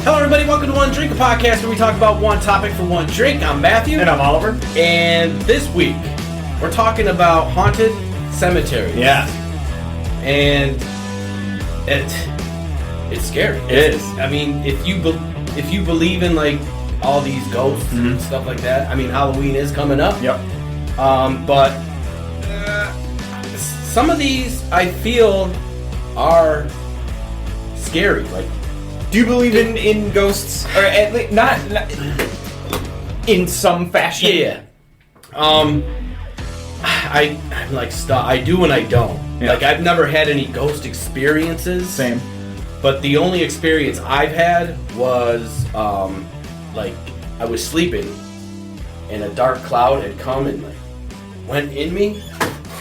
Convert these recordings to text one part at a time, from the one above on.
Hello, everybody. Welcome to One Drink, a podcast where we talk about one topic for one drink. I'm Matthew. And I'm Oliver. And this week, we're talking about haunted cemeteries. Yeah. And it's scary. It is. I mean, if you believe in, like, all these ghosts and stuff like that, I mean, Halloween is coming up. Yep. But some of these, I feel, are scary. Like, do you believe in ghosts, or at least not in some fashion? Yeah. I'm like stuck. I do and I don't. Yeah. Like, I've never had any ghost experiences. Same. But the only experience I've had was like I was sleeping and a dark cloud had come and like went in me.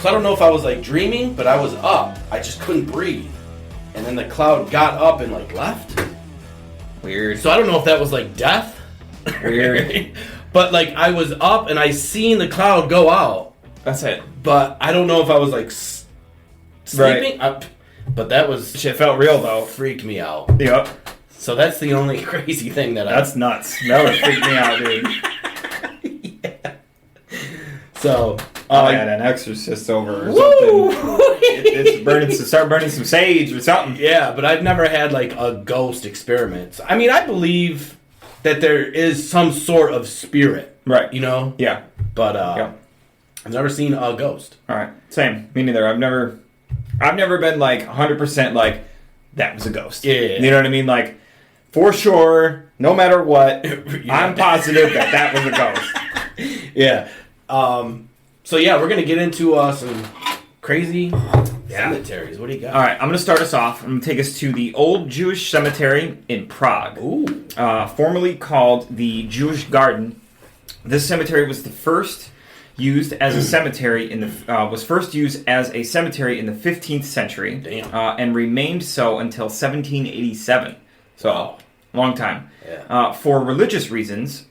So I don't know if I was like dreaming, but I was up. I just couldn't breathe. And then the cloud got up and like left. Weird. So I don't know if that was like death. Weird. But like I was up and I seen the cloud go out. That's it. But I don't know if I was like sleeping. Right. But that was Shit felt real though. freaked me out. Yep. So that's the only crazy thing that That's nuts. That would freak me out, dude. Yeah. So I had an exorcist over or woo! something. It's start burning some sage or something. Yeah, but I've never had like a ghost experiment. I mean, I believe that there is some sort of spirit, Right. you know? Yeah. But Yeah. I've never seen a ghost. All right. Same. Me neither. I've never been like 100% like that was a ghost. Yeah. You know what I mean? Like for sure, no matter what, Yeah. I'm positive that was a ghost. Yeah. So yeah, we're gonna get into some crazy cemeteries. What do you got? All right, I'm going to start us off. I'm going to take us to the old Jewish cemetery in Prague. Ooh. Formerly called the Jewish Garden. This cemetery was the first used as a cemetery in the 15th century. Damn. And remained so until 1787. So, long time. Yeah. For religious reasons,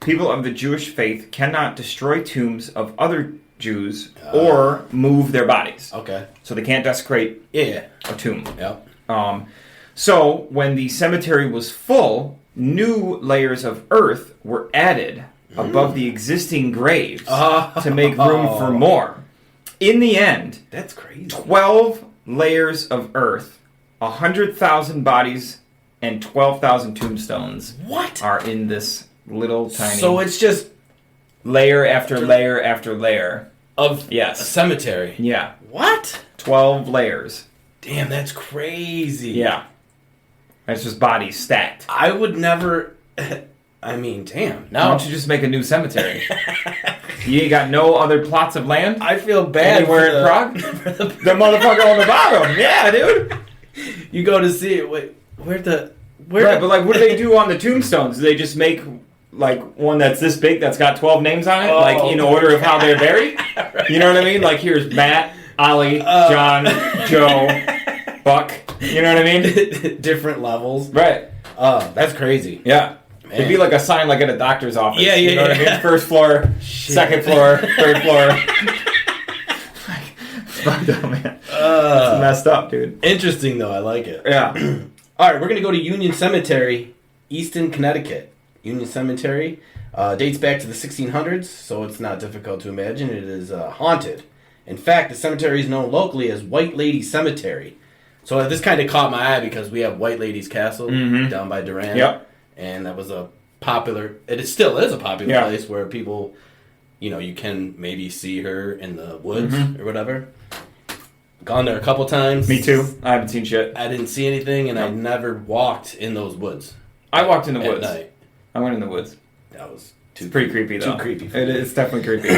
people of the Jewish faith cannot destroy tombs of other Jews or move their bodies. Okay. So they can't desecrate Yeah. a tomb. Yep. So when the cemetery was full, new layers of earth were added above the existing graves to make room for more. In the end, That's crazy. 12 layers of earth, 100,000 bodies, and 12,000 tombstones What? are in this little tiny So it's just layer after layer after layer. of Yes. a cemetery. Yeah. What? 12 layers. Damn, that's crazy. Yeah. That's just bodies stacked. I would never. I mean, damn. Why Now don't you just make a new cemetery? You ain't got no other plots of land? I feel bad Anywhere for in Prague? The motherfucker on the bottom. Yeah, dude. You go to see it. Wait, where? Right, but like, what do they do on the tombstones? Do they just make like one that's this big that's got 12 names on it, like in order of how they're buried? Right. You know what I mean? Like here's Matt, Ollie, John, Joe, Buck. You know what I mean? Different levels. Right. That's crazy. Yeah. Man. It'd be like a sign like at a doctor's office. Yeah, You know what I mean? First floor, second floor, third floor. Fucked up, man. It's messed up, dude. Interesting though. I like it. Yeah. All right, we're gonna go to Union Cemetery, Easton, Connecticut. Union Cemetery dates back to the 1600s, so it's not difficult to imagine. It is haunted. In fact, the cemetery is known locally as White Lady Cemetery. So this kind of caught my eye because we have White Lady's Castle down by Durand. Yep. And that was a popular, it still is a popular Yeah. place where people, you know, you can maybe see her in the woods or whatever. Gone there a couple times. Me too. I haven't seen shit. I didn't see anything, and I never walked in those woods. I walked in the At woods. night. I went in the woods. That was It's pretty creepy, though. Too creepy for It me. is definitely creepy.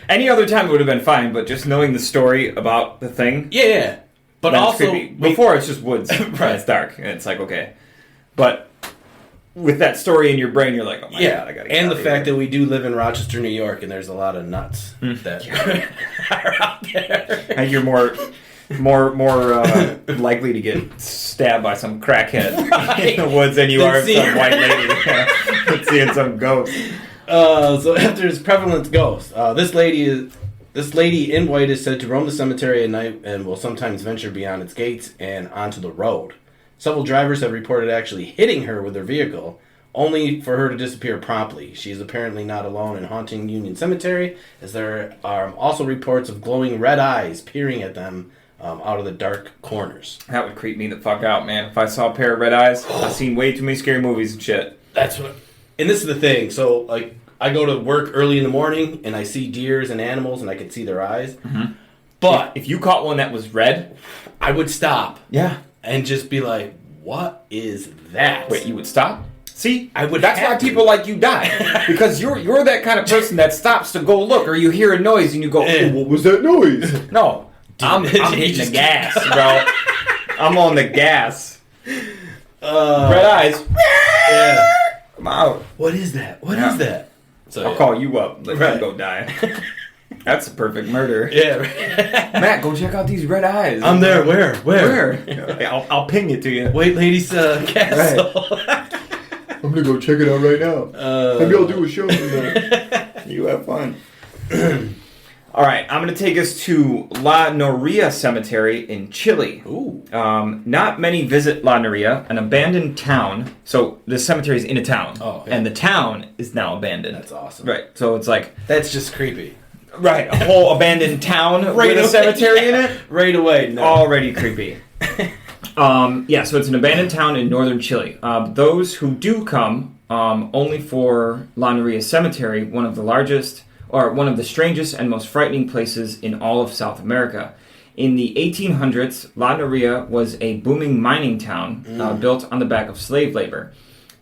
Any other time it would have been fine, but just knowing the story about the thing. Yeah. But that's also, creepy. Before it's just woods. Right. It's dark. And it's like, okay. But with that story in your brain, you're like, oh my God, I gotta get and out the of fact here. that we do live in Rochester, New York, and there's a lot of nuts that are out there. I think you're more likely to get stabbed by some crackhead in the woods than you are some white lady seeing some ghost. So after his prevalent ghost, this lady in white is said to roam the cemetery at night and will sometimes venture beyond its gates and onto the road. Several drivers have reported actually hitting her with their vehicle, only for her to disappear promptly. She is apparently not alone in haunting Union Cemetery, as there are also reports of glowing red eyes peering at them out of the dark corners. That would creep me the fuck out, man. If I saw a pair of red eyes, I've seen way too many scary movies and shit. That's what... And this is the thing. So, like, I go to work early in the morning, and I see deers and animals, and I can see their eyes. Mm-hmm. But... If you caught one that was red... I would stop. Yeah. And just be like, what is that? Wait, you would stop? See, I would. That's why people like you die, because you're that kind of person that stops to go look, or you hear a noise and you go, "Oh, what was that noise?" No, I'm hitting the gas, bro. I'm on the gas. Red eyes. Yeah. I'm out. What is that? What is that? So I'll call you up. Let you go die. That's a perfect murder. Yeah. Matt, go check out these red eyes. I'm there. Where? I'll ping it to you. Wait, ladies, castle. Right. I'm gonna go check it out right now. Maybe I'll do a show from there. You have fun. All right, I'm gonna take us to La Noria Cemetery in Chile. Ooh. Not many visit La Noria, an abandoned town. So this cemetery is in a town, and the town is now abandoned. That's awesome. Right. So it's like that's just creepy. Right, a whole abandoned town with a cemetery in it. Right away. No. Already creepy. So it's an abandoned town in northern Chile. Those who do come only for La Noria Cemetery, one of the strangest and most frightening places in all of South America. In the 1800s, La Noria was a booming mining town built on the back of slave labor.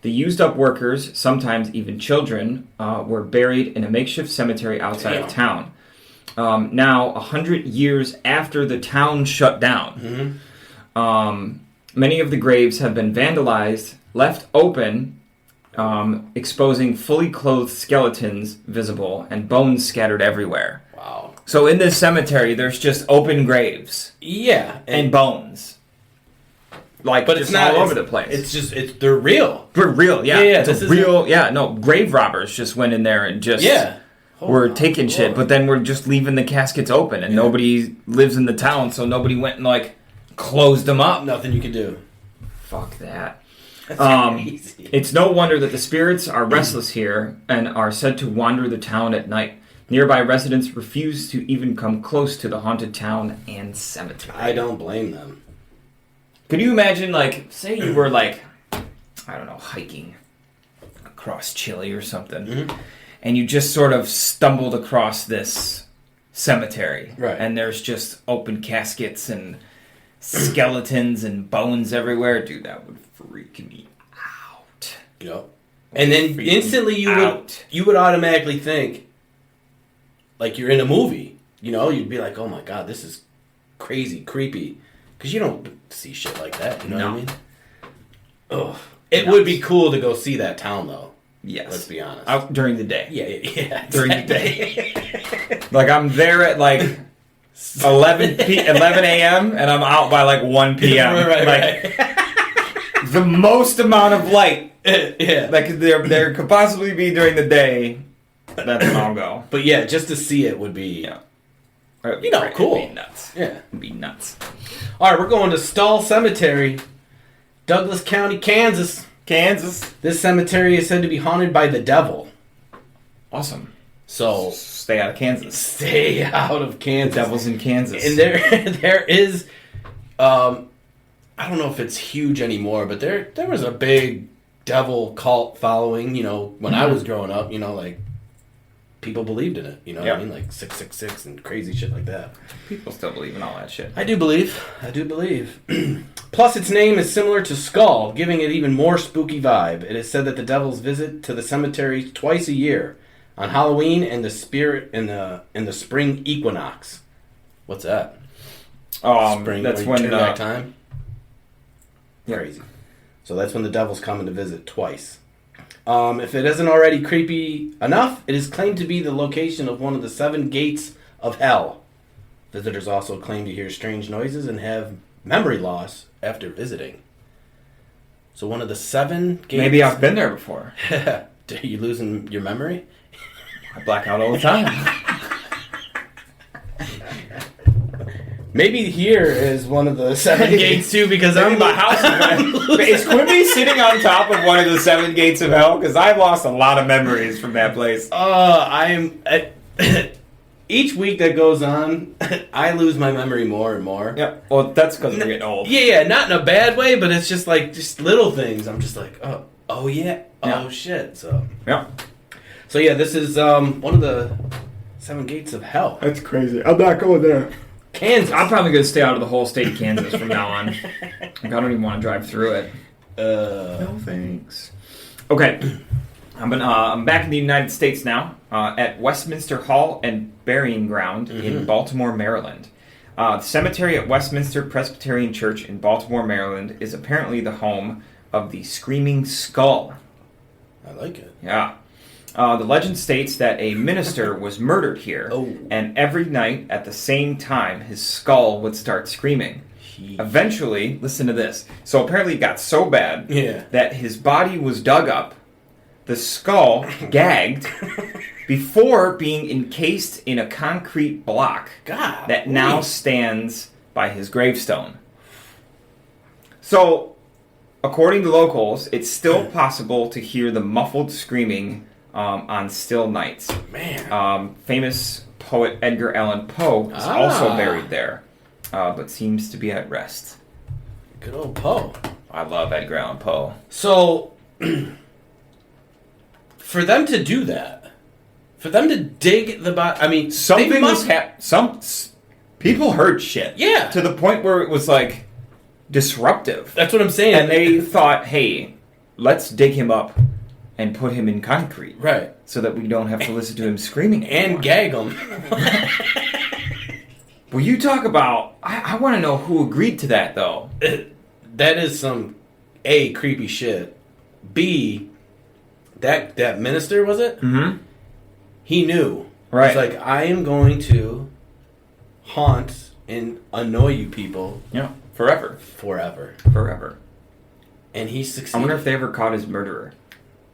The used-up workers, sometimes even children, were buried in a makeshift cemetery outside of town. Now, 100 years after the town shut down, many of the graves have been vandalized, left open, exposing fully clothed skeletons visible, and bones scattered everywhere. Wow. So in this cemetery, there's just open graves. Yeah. And bones. Like, but just it's not all over the place. They're real. They're real, yeah. Yeah, it's real, grave robbers just went in there and just were taking shit, but then we're just leaving the caskets open, and nobody lives in the town, so nobody went and, like, closed them up. Nothing you can do. Fuck that. That's crazy. It's no wonder that the spirits are restless here and are said to wander the town at night. Nearby residents refuse to even come close to the haunted town and cemetery. I don't blame them. Could you imagine, like, say you were, like, I don't know, hiking across Chile or something, and you just sort of stumbled across this cemetery, right? And there's just open caskets and skeletons and bones everywhere. Dude, that would freak me out. Yep. And then instantly you would automatically think, like you're in a movie. You know, you'd be like, oh my god, this is crazy, creepy. Because you don't see shit like that, you know what I mean? Ugh. It would be cool to go see that town, though. Yes. Let's be honest. Out during the day. Yeah. During the day. Like, I'm there at, like, 11 a.m., and I'm out by, like, 1 p.m. Right. The most amount of light that there could possibly be during the day, that's when I'll go. But, yeah, just to see it would be... cool. It'd be nuts. Yeah. It'd be nuts. All right, we're going to Stull Cemetery, Douglas County, Kansas. This cemetery is said to be haunted by the devil. Awesome. So stay out of Kansas. Stay out of Kansas. The devil's in Kansas. And there is, I don't know if it's huge anymore, but there was a big devil cult following. You know, when I was growing up, you know, like. People believed in it, you know what I mean? Like 666 and crazy shit like that. People still believe in all that shit. I do believe. Plus, its name is similar to Skull, giving it even more spooky vibe. It is said that the devils visit to the cemetery twice a year, on Halloween and the spring equinox. What's that? Spring. That's when turn back time. Crazy. So that's when the devil's coming to visit twice. If it isn't already creepy enough, it is claimed to be the location of one of the 7 gates of hell. Visitors also claim to hear strange noises and have memory loss after visiting. So one of the 7 gates... Maybe I've been there before. Are you losing your memory? I black out all the time. Maybe here is one of the 7 gates too, because I'm in my house. Is Quimby sitting on top of one of the 7 gates of hell? Because I've lost a lot of memories from that place. Each week that goes on, I lose my memory more and more. Yep. Well, that's because we're getting old. Yeah, not in a bad way, but it's just like little things. I'm just like, oh yeah, oh shit. So yeah. So yeah, this is one of the 7 gates of hell. That's crazy. I'm not going there. Kansas. I'm probably going to stay out of the whole state of Kansas from now on. Like, I don't even want to drive through it. No thanks. Okay. I'm back in the United States now, at Westminster Hall and Burying Ground in Baltimore, Maryland. The cemetery at Westminster Presbyterian Church in Baltimore, Maryland is apparently the home of the Screaming Skull. I like it. Yeah. The legend states that a minister was murdered here, and every night at the same time, his skull would start screaming. Eventually, listen to this. So apparently it got so bad that his body was dug up, the skull gagged, before being encased in a concrete block that now stands by his gravestone. So, according to locals, it's still possible to hear the muffled screaming on still nights. Man. Famous poet Edgar Allan Poe is also buried there, but seems to be at rest. Good old Poe. I love Edgar Allan Poe. So, for them to do that, for them to dig the body, I mean, something was some people heard shit. Yeah. To the point where it was like disruptive. That's what I'm saying. And they thought, hey, let's dig him up and put him in concrete. Right. So that we don't have to listen to him screaming anymore. And gag him. Well, you talk about... I want to know who agreed to that, though. That is some, A, creepy shit. B, that minister, was it? Mm-hmm. He knew. Right. He's like, I am going to haunt and annoy you people. Yeah. Forever. Forever. And he succeeded. I wonder if they ever caught his murderer.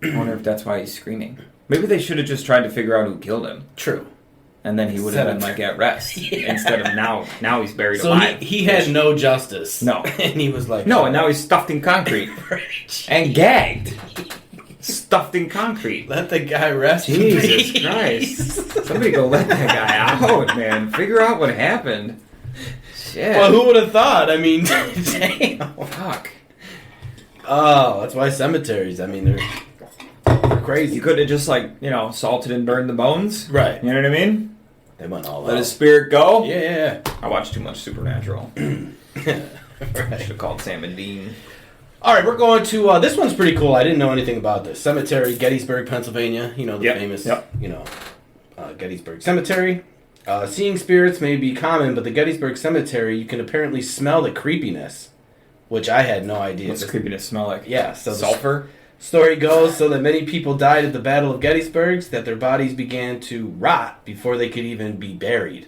I wonder if that's why he's screaming. Maybe they should have just tried to figure out who killed him. True. And then he would have been like at rest instead of now he's buried alive. So he had no justice. No. And he was like... No, and now he's stuffed in concrete. And gagged. Stuffed in concrete. Let the guy rest. Jesus Christ. Somebody go let that guy out, man. Figure out what happened. Shit. Well, who would have thought? I mean, damn. Fuck. Oh, that's why cemeteries, I mean, they're crazy. You could have just, like, salted and burned the bones. Right. You know what I mean? They went all out. Let his spirit go. Yeah. I watched too much Supernatural. Right. Should have called Sam and Dean. All right, we're going to... this one's pretty cool. I didn't know anything about this. Cemetery, Gettysburg, Pennsylvania. The famous, Gettysburg Cemetery. Seeing spirits may be common, but the Gettysburg Cemetery, you can apparently smell the creepiness, which I had no idea. What's creepiness smell like? Yeah, so sulfur? Story goes so that many people died at the Battle of Gettysburg, that their bodies began to rot before they could even be buried.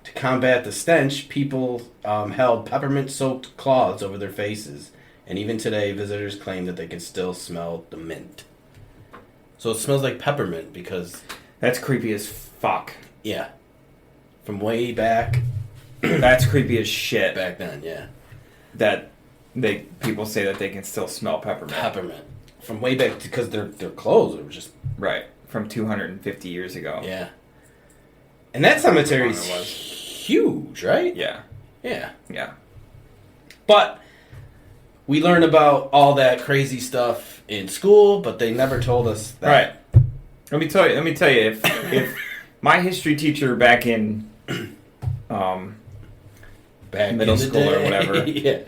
To combat the stench, people held peppermint-soaked cloths over their faces, and even today, visitors claim that they can still smell the mint. So it smells like peppermint because... That's creepy as fuck. Yeah. From way back... That's creepy as shit. Back then, yeah. That people say that they can still smell peppermint. Peppermint. From way back, because their clothes were just... Right. From 250 years ago. Yeah. And that cemetery's huge, right? Yeah. Yeah. Yeah. But we learn about all that crazy stuff in school, but they never told us that. Right. Let me tell you, if my history teacher back in middle school or whatever, yeah,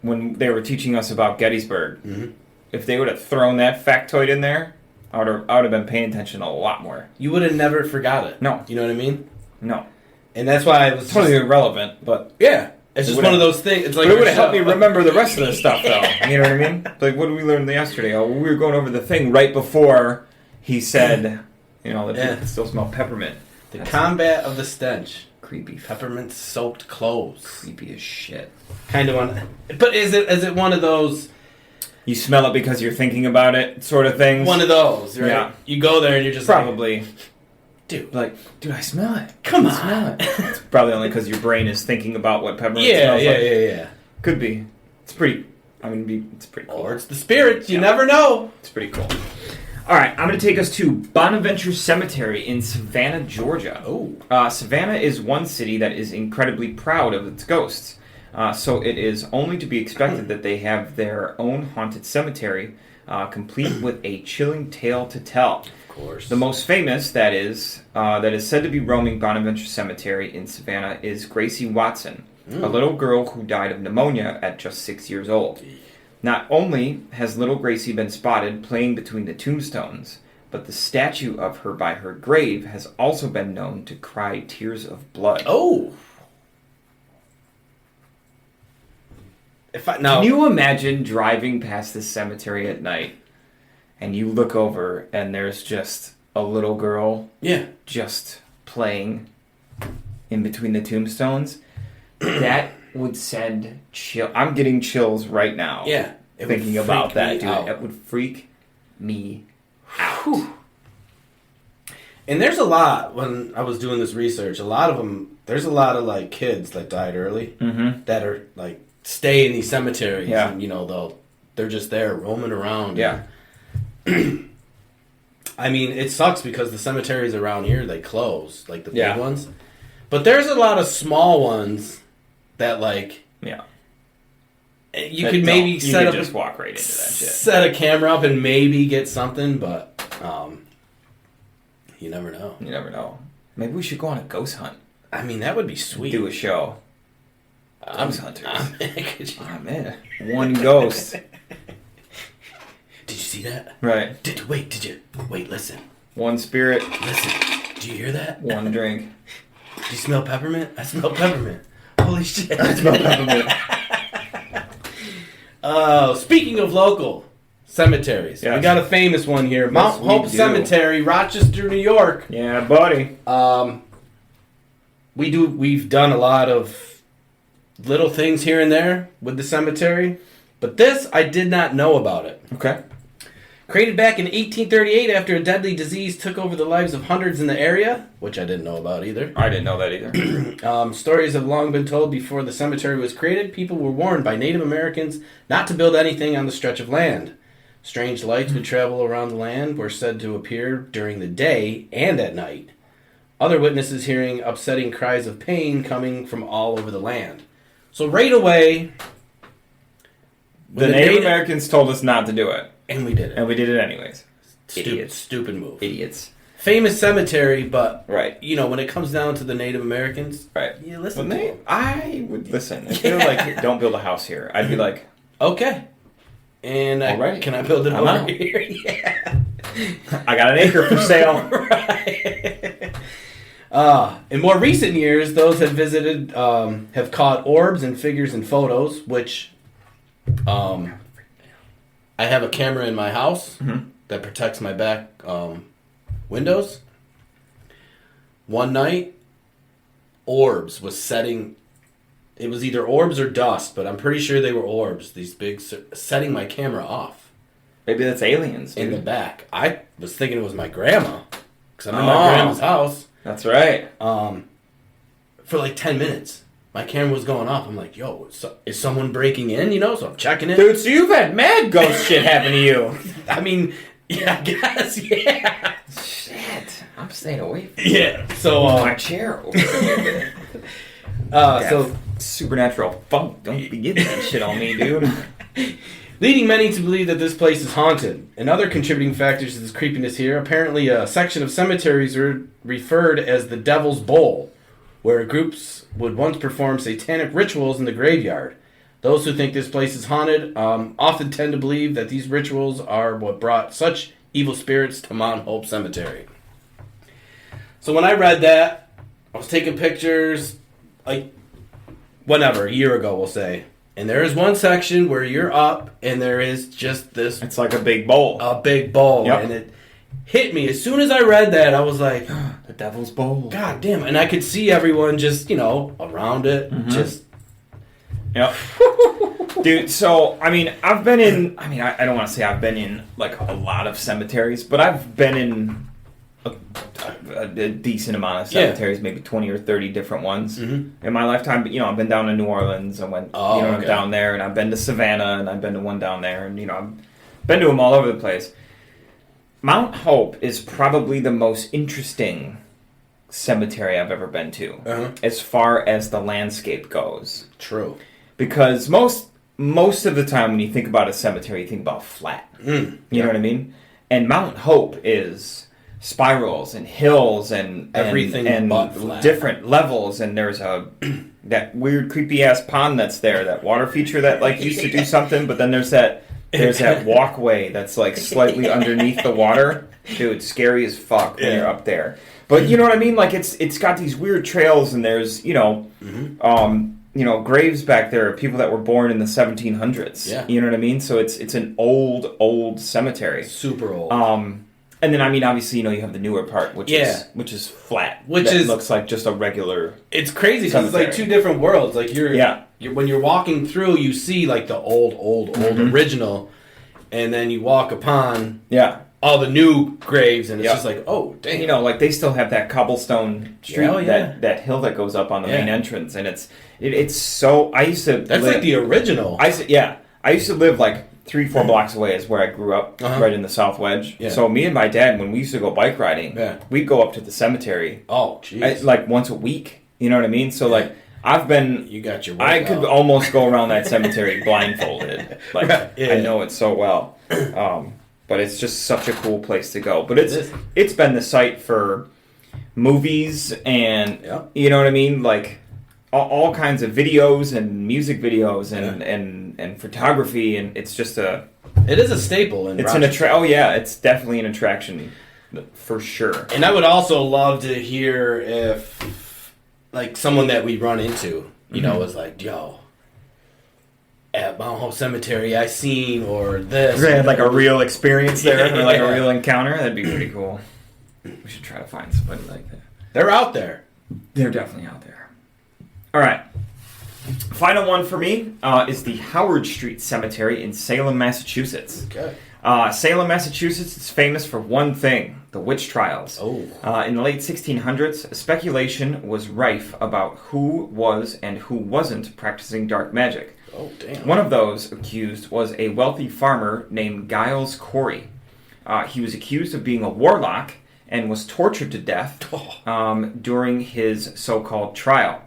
when they were teaching us about Gettysburg, mm-hmm. if they would have thrown that factoid in there, I would have been paying attention a lot more. You would have never forgot it. No. You know what I mean? No. And that's why it was totally irrelevant, but... Yeah. It's just one of those things. It's like it would have helped me remember the rest of the stuff, though. You know what I mean? Like, what did we learn yesterday? Oh, we were going over the thing right before he said, that people can still smell peppermint. That's combat of the stench. Creepy. Peppermint-soaked clothes. Creepy as shit. Kind of one. But is it one of those... You smell it because you're thinking about it, sort of things? One of those, right? Yeah. You go there and you're just probably. Like, Dude. Like, dude, I smell it. Come I on. smell it. It's probably only because your brain is thinking about what peppermint Yeah, smells like. yeah. Could be. It's pretty... it's pretty cool. Or it's the spirits. You never know. It's pretty cool. All right, I'm going to take us to Bonaventure Cemetery in Savannah, Georgia. Oh. Savannah is one city that is incredibly proud of its ghosts. So it is only to be expected that they have their own haunted cemetery, complete with a chilling tale to tell. Of course. The most famous, that is said to be roaming Bonaventure Cemetery in Savannah, is Gracie Watson, a little girl who died of pneumonia at just 6 years old. Not only has little Gracie been spotted playing between the tombstones, but the statue of her by her grave has also been known to cry tears of blood. Oh. Can you imagine driving past this cemetery at night and you look over and there's just a little girl just playing in between the tombstones? That would send chill. I'm getting chills right now. Yeah. Thinking about that, dude. Out. It would freak me out. Whew. And there's a lot, when I was doing this research, there's a lot of like kids that died early that are like stay in these cemeteries and they're just there roaming around. Yeah. I mean, it sucks because the cemeteries around here, they close, like the big ones. But there's a lot of small ones that you could maybe just walk right into that shit. Set a camera up and maybe get something, but you never know. You never know. Maybe we should go on a ghost hunt. I mean, that would be sweet. Do a show. Ghost hunters. I'm in. One ghost. Did you see that? Right. Did you? Wait, listen. One spirit. Listen. Do you hear that? One drink. Do you smell peppermint? I smell peppermint. Holy shit. I smell peppermint. Speaking of local cemeteries, we got a famous one here. Mount Hope Cemetery, Rochester, New York. Yeah, buddy. We've done a lot of little things here and there with the cemetery, but this, I did not know about it. Okay. Created back in 1838 after a deadly disease took over the lives of hundreds in the area, which I didn't know about either. I didn't know that either. Stories have long been told before the cemetery was created. People were warned by Native Americans not to build anything on the stretch of land. Strange lights would travel around the land, were said to appear during the day and at night. Other witnesses hearing upsetting cries of pain coming from all over the land. So right away... The Native Americans told us not to do it. And we did it. And we did it anyways. Idiots. Stupid move. Idiots. Famous cemetery, but right. When it comes down to the Native Americans, right? You listen to them. I would listen. If they're like, don't build a house here, I'd be like, okay. And can I build it over here? Yeah. I got an acre for sale. Right. In more recent years, those have visited have caught orbs and figures in photos, which I have a camera in my house that protects my back windows. One night, orbs was setting. It was either orbs or dust, but I'm pretty sure they were orbs. These big setting my camera off. Maybe that's aliens, dude. In the back. I was thinking it was my grandma because I'm in my grandma's house. That's right. For like 10 minutes. My camera was going off. I'm like, yo, is someone breaking in? So I'm checking it. Dude, so you've had mad ghost shit happen to you. I mean, yeah, I guess, yeah. Shit. I'm staying away from so my chair over there. So supernatural funk. Don't be getting that shit on me, dude. Leading many to believe that this place is haunted. And other contributing factors to this creepiness here, apparently a section of cemeteries are referred as the Devil's Bowl, where groups would once perform satanic rituals in the graveyard. Those who think this place is haunted often tend to believe that these rituals are what brought such evil spirits to Mount Hope Cemetery. So when I read that, I was taking pictures, like, whenever, a year ago, we'll say. And there is one section where you're up, and there is just this... It's like a big bowl. A big bowl. Yep. And it hit me. As soon as I read that, I was like... The Devil's Bowl. God damn. And I could see everyone just, around it. Just... Yep. Dude, so, I don't want to say I've been in, like, a lot of cemeteries, but I've been in a decent amount of cemeteries, maybe 20 or 30 different ones in my lifetime. But, I've been down to New Orleans. I went, I'm down there, and I've been to Savannah, and I've been to one down there, and, I've been to them all over the place. Mount Hope is probably the most interesting cemetery I've ever been to, as far as the landscape goes. True. Because most of the time when you think about a cemetery, you think about flat. You know what I mean? And Mount Hope is spirals and hills and everything and but flat. Different levels, and there's that weird creepy ass pond that's there, that water feature that used to do something, but then there's that walkway that's slightly underneath the water. Dude, scary as fuck when you're up there. But you know what I mean? It's got these weird trails, and there's graves back there of people that were born in the 1700s. Yeah. You know what I mean? So it's an old cemetery. Super old. And then obviously you have the newer part, which is flat, which looks like just a regular. It's crazy because it's two different worlds. When you're walking through, you see the old original, and then you walk upon all the new graves, and it's just oh damn. They still have that cobblestone street, that hill that goes up on the main entrance, and it's so. I used to. That's the original. I used to live 3-4 blocks away is where I grew up, right in the South Wedge. Yeah. So me and my dad, when we used to go bike riding, we'd go up to the cemetery. Oh, jeez. Once a week. You know what I mean? So I've been. You got your. I could almost go around that cemetery blindfolded. I know it so well. But it's just such a cool place to go. But it's been the site for movies and you know what I mean, all kinds of videos and music videos and photography, and it's just it is a staple in Rochester. It's definitely an attraction for sure. And I would also love to hear if someone that we run into was yo, at Mount Hope Cemetery I seen or this. They had a real experience there or a real encounter. That'd be pretty cool. We should try to find somebody like that. They're out there. They're definitely out there. All right. Final one for me is the Howard Street Cemetery in Salem, Massachusetts. Okay. Salem, Massachusetts is famous for one thing, the witch trials. Oh. In the late 1600s, speculation was rife about who was and who wasn't practicing dark magic. Oh, damn. One of those accused was a wealthy farmer named Giles Corey. He was accused of being a warlock and was tortured to death during his so-called trial.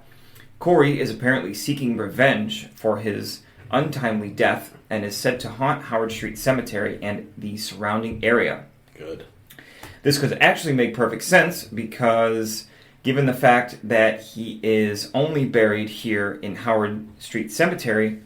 Corey is apparently seeking revenge for his untimely death and is said to haunt Howard Street Cemetery and the surrounding area. Good. This could actually make perfect sense because given the fact that he is only buried here in Howard Street Cemetery,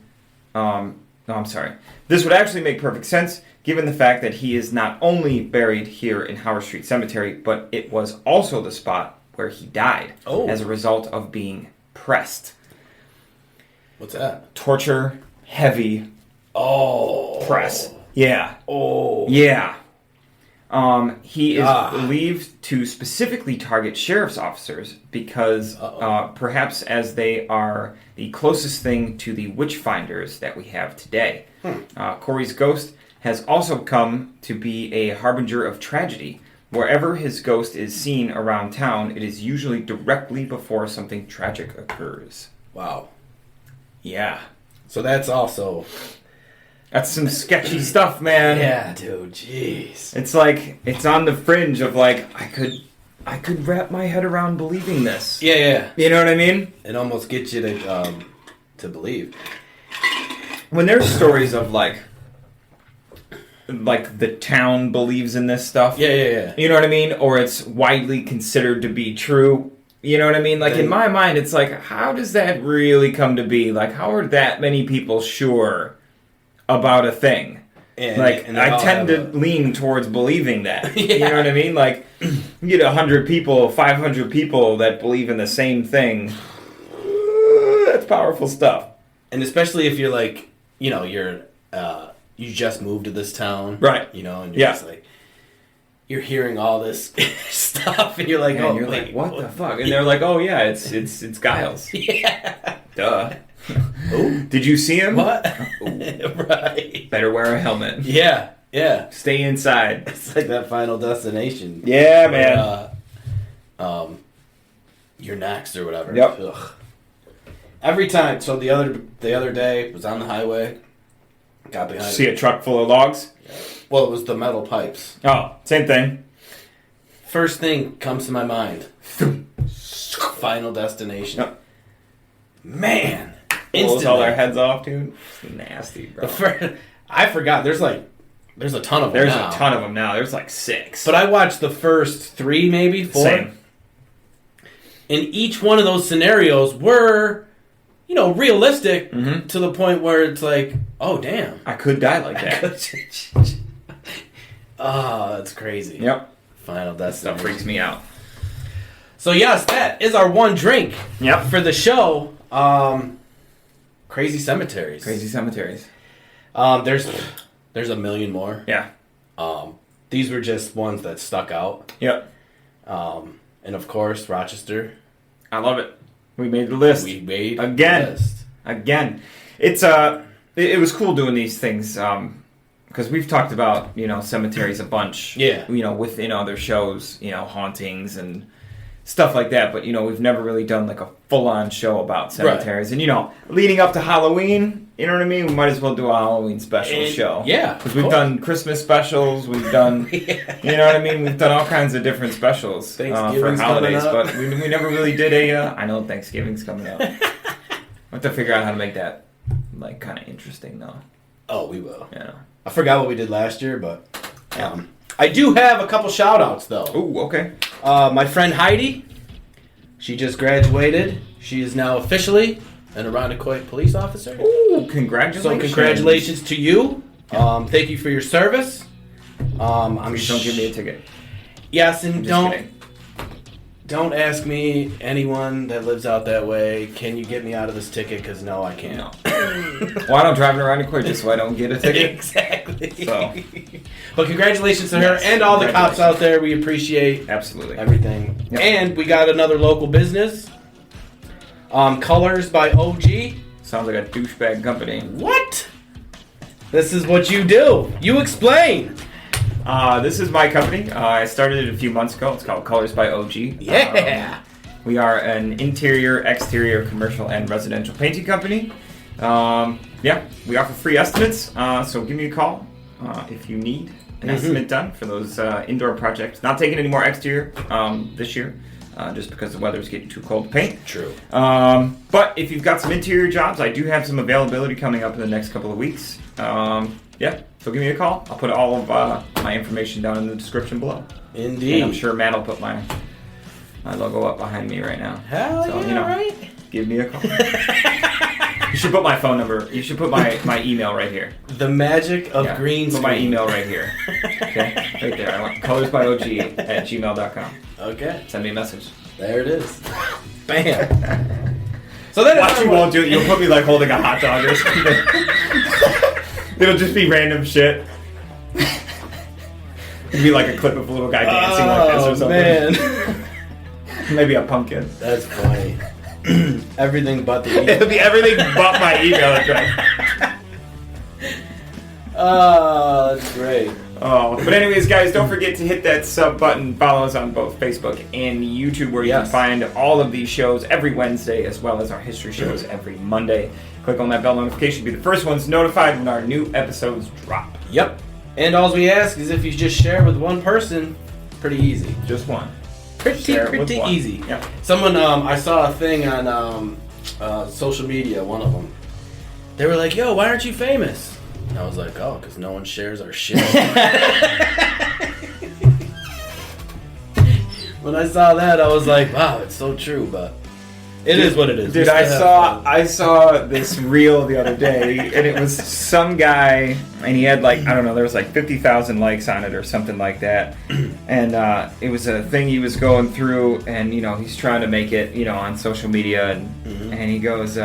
This would actually make perfect sense given the fact that he is not only buried here in Howard Street Cemetery, but it was also the spot where he died as a result of being pressed. What's that? Torture, heavy press. Yeah. Oh. Yeah. He is believed to specifically target sheriff's officers because perhaps as they are the closest thing to the witch finders that we have today. Corey's ghost has also come to be a harbinger of tragedy. Wherever his ghost is seen around town, it is usually directly before something tragic occurs. Wow. Yeah. So that's also... That's some sketchy stuff, man. Yeah, dude, jeez. It's like, it's on the fringe of like, I could wrap my head around believing this. Yeah. You know what I mean? It almost gets you to believe. When there's stories of like the town believes in this stuff. Yeah. You know what I mean? Or it's widely considered to be true. You know what I mean? Like, in my mind, it's like, how does that really come to be? Like, how are that many people sure about a thing? And I tend to lean towards believing that. Yeah. You know what I mean? Like, you get 100 people, 500 people that believe in the same thing. That's powerful stuff. And especially if you're like, you're you just moved to this town, right? And you're just like, you're hearing all this stuff, and you're like, you're like, what the fuck? And they're like, oh yeah, it's Giles. Yeah, duh. Did you see him? What? Right. Better wear a helmet. Yeah. Yeah. Stay inside. It's like that Final Destination. Yeah, man. Where, you're next or whatever. Yep. Ugh. Every time. So the other day was on the highway. Got behind. See a truck full of logs? Well, it was the metal pipes. Oh, same thing. First thing comes to my mind. Final Destination. Yep. Man. Blows all their heads off, dude. It's nasty, bro. I forgot. There's a ton of them There's now. a ton of them now. There's like 6. But I watched the first 3, maybe 4. Same. And each one of those scenarios were, realistic to the point where it's like, oh, damn. I could die like that. Oh, that's crazy. Yep. Final That Destination. stuff freaks me out. So, yes, that is our one drink Yep. for the show. Crazy Cemeteries. Crazy Cemeteries. There's a million more. Yeah. These were just ones that stuck out. Yep. And, of course, Rochester. I love it. We made the list. We made Again. the list. Again. It's it was cool doing these things because we've talked about, cemeteries a bunch. Yeah. Within other shows, hauntings and stuff like that, but we've never really done like a full-on show about cemeteries. Right. And leading up to Halloween, you know what I mean? We might as well do a Halloween special show. Yeah. Because we've done Christmas specials, we've done, you know what I mean? We've done all kinds of different specials for Thanksgiving's holidays, coming up. but we never really did I know Thanksgiving's coming up. I have to figure out how to make that like kind of interesting though. Oh, we will. Yeah. I forgot what we did last year, but I do have a couple shout-outs, though. Ooh, okay. My friend Heidi, she just graduated. She is now officially an Irondequoit police officer. Ooh, congratulations. So congratulations to you. Thank you for your service. Please don't give me a ticket. Yes, and I'm just kidding. don't ask me, anyone that lives out that way, can you get me out of this ticket? Because no, I can't. No. Well, I don't drive around in quick just so I don't get a ticket. Exactly. So. But congratulations to her and all the cops out there. We appreciate Absolutely everything. Yep. And we got another local business. Colors by OG. Sounds like a douchebag company. What? This is what you do. You explain. This is my company. I started it a few months ago. It's called Colors by OG. Yeah. We are an interior, exterior, commercial, and residential painting company. We offer free estimates, so give me a call if you need an estimate done for those indoor projects. Not taking any more exterior this year, just because the weather's getting too cold to paint. True. But if you've got some interior jobs, I do have some availability coming up in the next couple of weeks. So give me a call. I'll put all of my information down in the description below. Indeed. And I'm sure Matt will put my logo up behind me right now. Hell so, yeah, right? Give me a call. You should put my phone number. You should put my email right here. The magic of green Put screen. my email right here. Okay? Right there. I want colorsbyog@gmail.com. Okay. Send me a message. There it is. Bam. So then Watch, you won't do it. You'll put me like holding a hot dog or something. It'll just be random shit. It'll be like a clip of a little guy dancing like this or something. Man. Maybe a pumpkin. That's funny. Everything but the It'll be everything but my email address. Oh, that's great. Oh, but anyways, guys, don't forget to hit that sub button. Follow us on both Facebook and YouTube, where you can find all of these shows every Wednesday, as well as our history shows every Monday. Click on that bell notification to be the first ones notified when our new episodes drop. Yep. And all we ask is if you just share with one person, pretty easy. Just one. Pretty easy. Yep. Someone, I saw a thing on social media, one of them. They were like, yo, why aren't you famous? And I was like, oh, because no one shares our shit. When I saw that, I was like, wow, it's so true, but it is what it is. Dude, I saw this reel the other day, and it was some guy, and he had like, I don't know, there was like 50,000 likes on it or something like that. And it was a thing he was going through, and he's trying to make it, on social media, and he goes,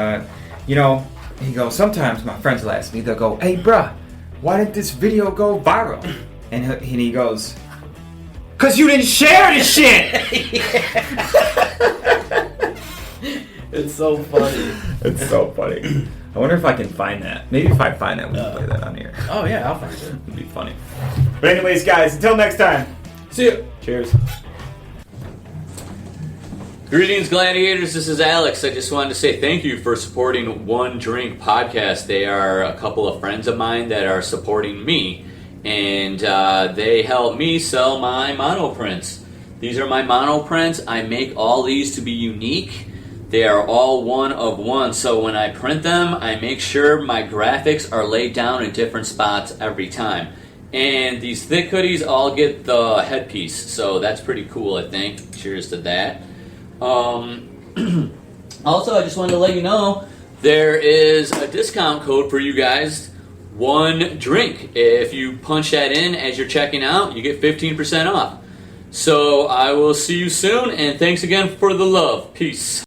sometimes my friends will ask me, they'll go, hey, bruh, why did this video go viral? And he goes, because you didn't share the shit! It's so funny. It's so funny. I wonder if I can find that. Maybe if I find that, we can play that on here. Oh, yeah, I'll find it. It'd be funny. But anyways, guys, until next time. See ya. Cheers. Greetings, gladiators. This is Alex. I just wanted to say thank you for supporting One Drink Podcast. They are a couple of friends of mine that are supporting me, and they help me sell my monoprints. These are my monoprints. I make all these to be unique. They are all one of one, so when I print them, I make sure my graphics are laid down in different spots every time. And these thick hoodies all get the headpiece, so that's pretty cool, I think. Cheers to that. Also, I just wanted to let you know there is a discount code for you guys, One Drink. If you punch that in as you're checking out, you get 15% off. So I will see you soon, and thanks again for the love. Peace.